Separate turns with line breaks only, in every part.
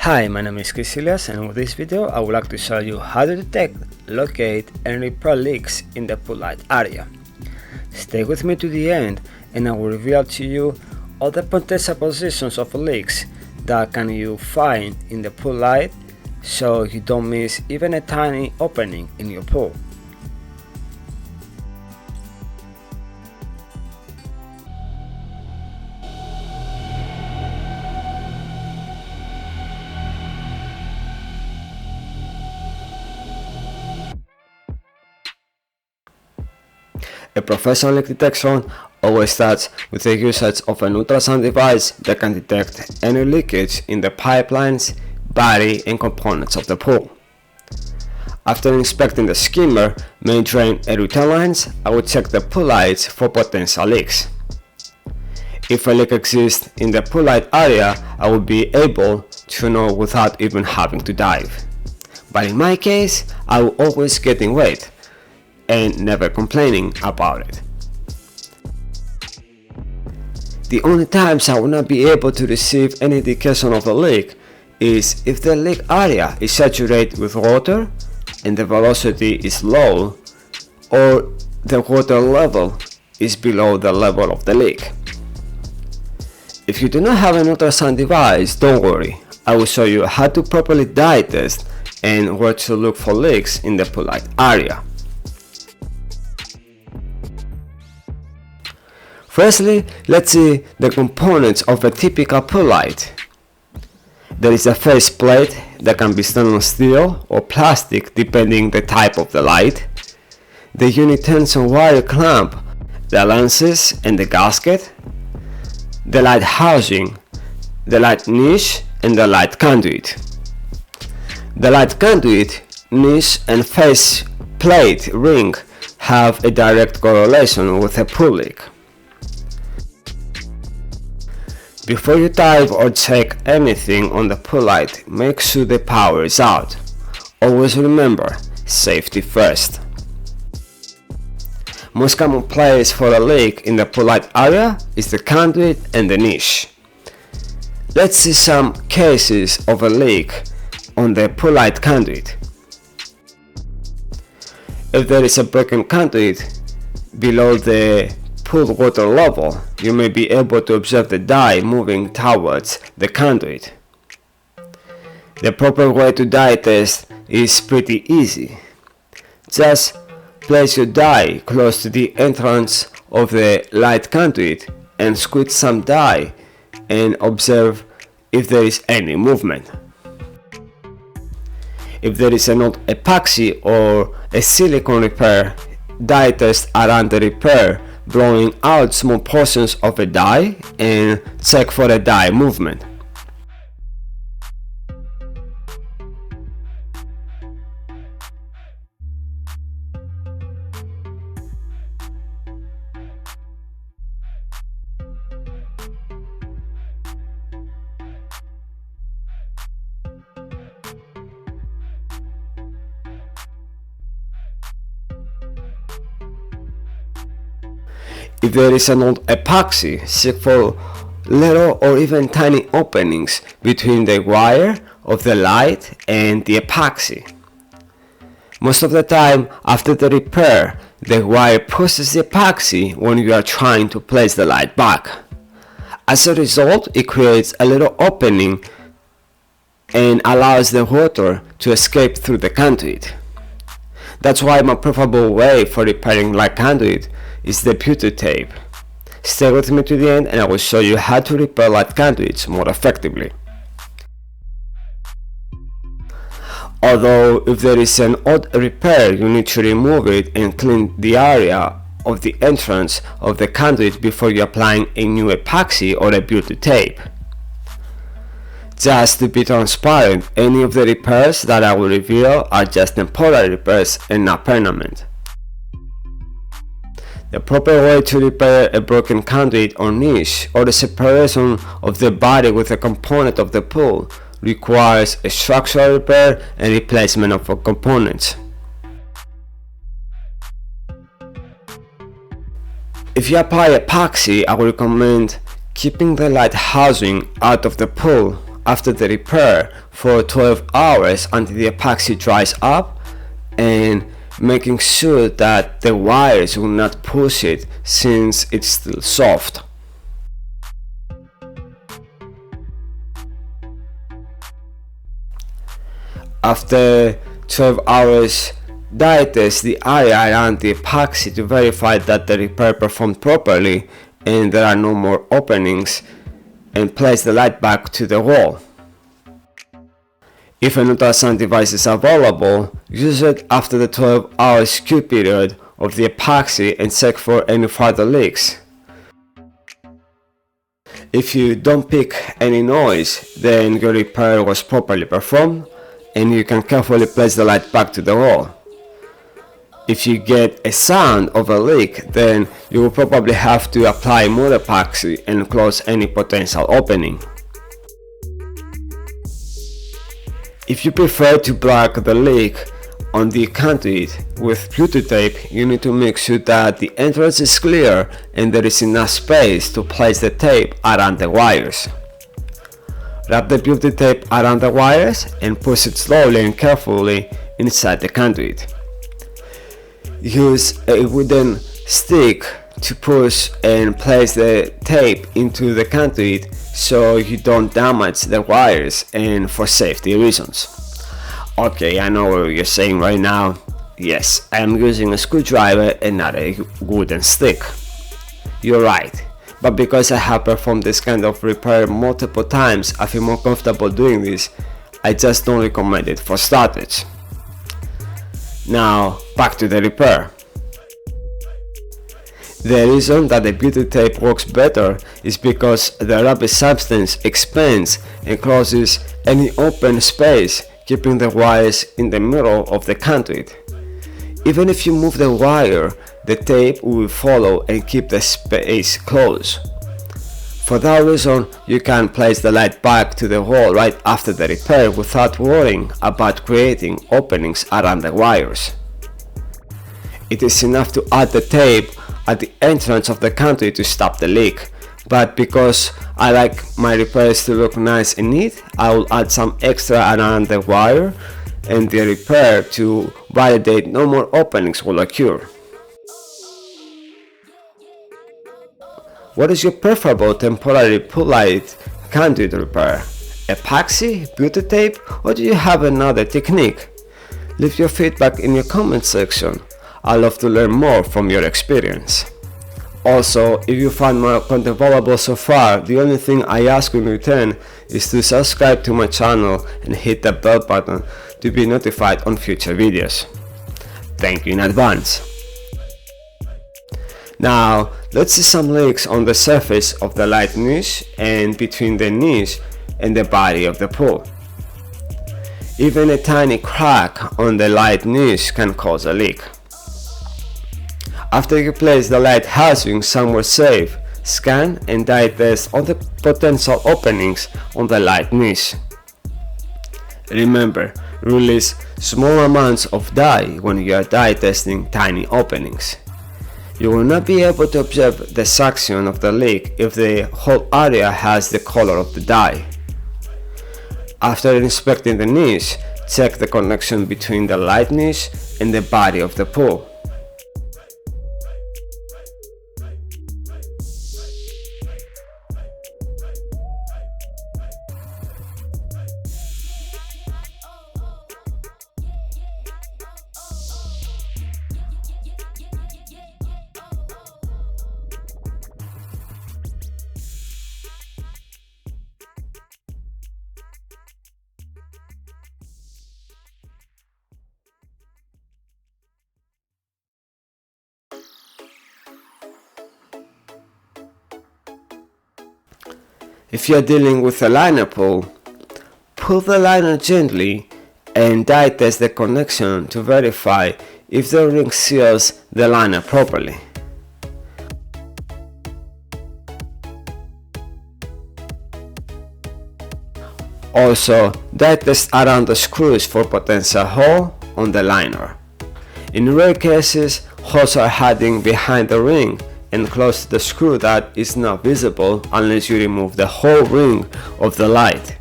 Hi, my name is Chris Ilias, and with this video I would like to show you how to detect, locate and repair leaks in the pool light area. Stay with me to the end and I will reveal to you all the potential positions of leaks that can you find in the pool light so you don't miss even a tiny opening in your pool. A professional leak detection always starts with the usage of an ultrasound device that can detect any leakage in the pipelines, body and components of the pool. After inspecting the skimmer, main drain and return lines, I will check the pool lights for potential leaks. If a leak exists in the pool light area, I will be able to know without even having to dive. But in my case, I will always get wet and never complaining about it. The only times I will not be able to receive any indication of a leak is if the leak area is saturated with water and the velocity is low, or the water level is below the level of the leak. If you do not have an ultrasound device, don't worry, I will show you how to properly dye test and where to look for leaks in the pool light area. Firstly, let's see the components of a typical pool light. There is a face plate that can be stainless steel or plastic depending the type of the light, the unitension wire clamp, the lenses and the gasket, the light housing, the light niche and the light conduit. The light conduit, niche and face plate ring have a direct correlation with a pool leak. Before you dive or check anything on the pool light, make sure the power is out. Always remember, safety first. Most common place for a leak in the pool light area is the conduit and the niche. Let's see some cases of a leak on the pool light conduit. If there is a broken conduit below the pool water level, you may be able to observe the dye moving towards the conduit. The proper way to dye test is pretty easy. Just place your dye close to the entrance of the light conduit and squeeze some dye and observe if there is any movement. If there is an old epoxy or a silicone repair, dye test around the repair, blowing out small portions of a dye and check for the dye movement. If there is an old epoxy, check for little or even tiny openings between the wire of the light and the epoxy. Most of the time, after the repair, the wire pushes the epoxy when you are trying to place the light back. As a result, it creates a little opening and allows the water to escape through the conduit. That's why my preferable way for repairing light conduit is the pewter tape. Stay with me to the end and I will show you how to repair light conduits more effectively. Although if there is an odd repair, you need to remove it and clean the area of the entrance of the conduit before you applying a new epoxy or a pewter tape. Just to be transparent, any of the repairs that I will reveal are just temporary repairs and not permanent. The proper way to repair a broken conduit or niche or the separation of the body with a component of the pool requires a structural repair and replacement of components. If you apply epoxy, I would recommend keeping the light housing out of the pool after the repair for 12 hours until the epoxy dries up, and making sure that the wires will not push it since it's still soft. After 12 hours, dye test the area around the epoxy to verify that the repair performed properly and there are no more openings, and place the light back to the wall. If an ultrasound device is available, use it after the 12-hour cure period of the epoxy and check for any further leaks. If you don't pick any noise, then your repair was properly performed and you can carefully place the light back to the wall. If you get a sound of a leak, then you will probably have to apply more epoxy and close any potential opening. If you prefer to block the leak on the conduit with beauty tape, you need to make sure that the entrance is clear and there is enough space to place the tape around the wires. Wrap the beauty tape around the wires and push it slowly and carefully inside the conduit. Use a wooden stick to push and place the tape into the conduit so you don't damage the wires and for safety reasons. Okay, I know what you're saying right now. Yes, I am using a screwdriver and not a wooden stick. You're right, but because I have performed this kind of repair multiple times, I feel more comfortable doing this. I just don't recommend it for starters. Now, back to the repair. The reason that the beauty tape works better is because the rubber substance expands and closes any open space, keeping the wires in the middle of the conduit. Even if you move the wire, the tape will follow and keep the space closed. For that reason, you can place the light back to the wall right after the repair without worrying about creating openings around the wires. It is enough to add the tape at the entrance of the conduit to stop the leak, but because I like my repairs to look nice and neat, I will add some extra around the wire and the repair to validate no more openings will occur. What is your preferable temporary pull-light conduit repair? Epoxy, beauty tape, or do you have another technique? Leave your feedback in your comment section. I'd love to learn more from your experience. Also, if you find my content valuable so far, the only thing I ask in return is to subscribe to my channel and hit the bell button to be notified on future videos. Thank you in advance. Now, let's see some leaks on the surface of the light niche and between the niche and the body of the pool. Even a tiny crack on the light niche can cause a leak. After you place the light housing somewhere safe, scan and dye test all the potential openings on the light niche. Remember, release small amounts of dye when you are dye testing tiny openings. You will not be able to observe the suction of the leak if the whole area has the color of the dye. After inspecting the niche, check the connection between the light niche and the body of the pool. If you are dealing with a liner pull, pull the liner gently and dye test the connection to verify if the ring seals the liner properly. Also, dye test around the screws for potential hole on the liner. In rare cases, holes are hiding behind the ring and close to the screw that is not visible unless you remove the whole ring of the light.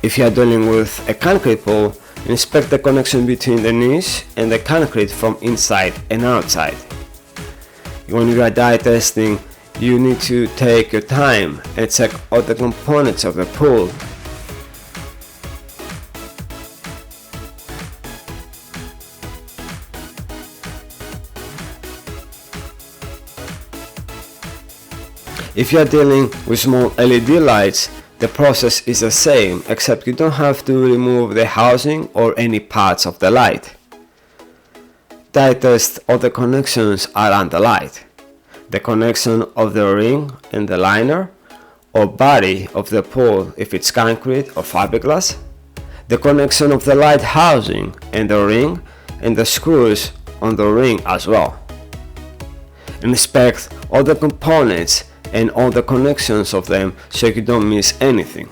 If you are dealing with a concrete pool, inspect the connection between the niche and the concrete from inside and outside. When you are dye testing, you need to take your time and check all the components of the pool. If you are dealing with small LED lights, the process is the same, except you don't have to remove the housing or any parts of the light. Dye test all the connections around the light, the connection of the ring and the liner or body of the pool if it's concrete or fiberglass, the connection of the light housing and the ring and the screws on the ring as well. Inspect all the components and all the connections of them so you don't miss anything.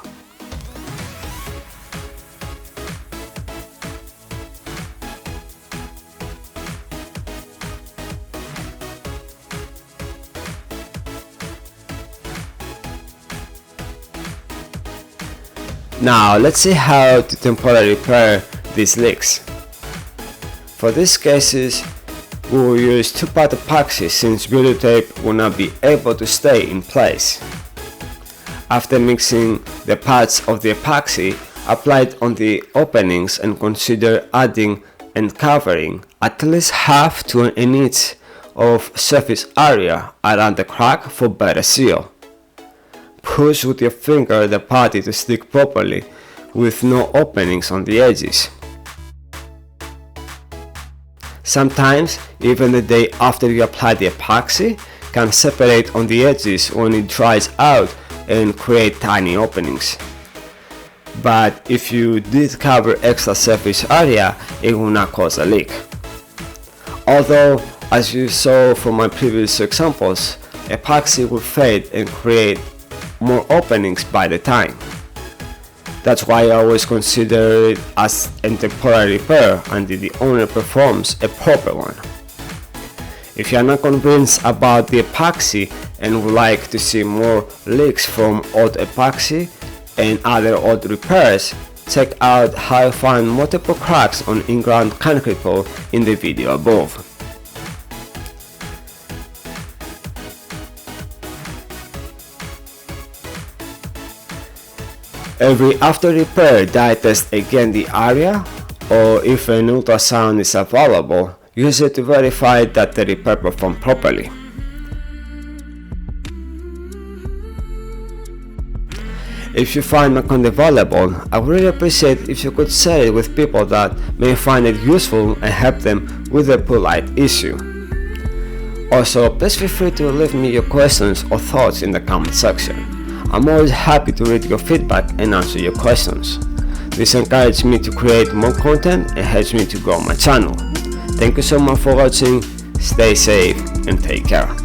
Now let's see how to temporarily repair these leaks. For these cases, we will use two-part epoxy since builder tape will not be able to stay in place. After mixing the parts of the epoxy, apply it on the openings and consider adding and covering at least half to an inch of surface area around the crack for better seal. Push with your finger the putty to stick properly with no openings on the edges. Sometimes, even the day after you apply the epoxy can separate on the edges when it dries out and create tiny openings. But if you did cover extra surface area, it will not cause a leak. Although, as you saw from my previous examples, epoxy will fade and create more openings by the time. That's why I always consider it as a temporary repair until the owner performs a proper one. If you are not convinced about the epoxy and would like to see more leaks from old epoxy and other old repairs, check out how I find multiple cracks on in-ground concrete pool in the video above. Every after repair, dye test again the area, or if an ultrasound is available, use it to verify that the repair performed properly. If you find my content valuable, I would really appreciate if you could share it with people that may find it useful and help them with their pool light issue. Also, please feel free to leave me your questions or thoughts in the comment section. I'm always happy to read your feedback and answer your questions. This encourages me to create more content and helps me to grow my channel. Thank you so much for watching, stay safe and take care.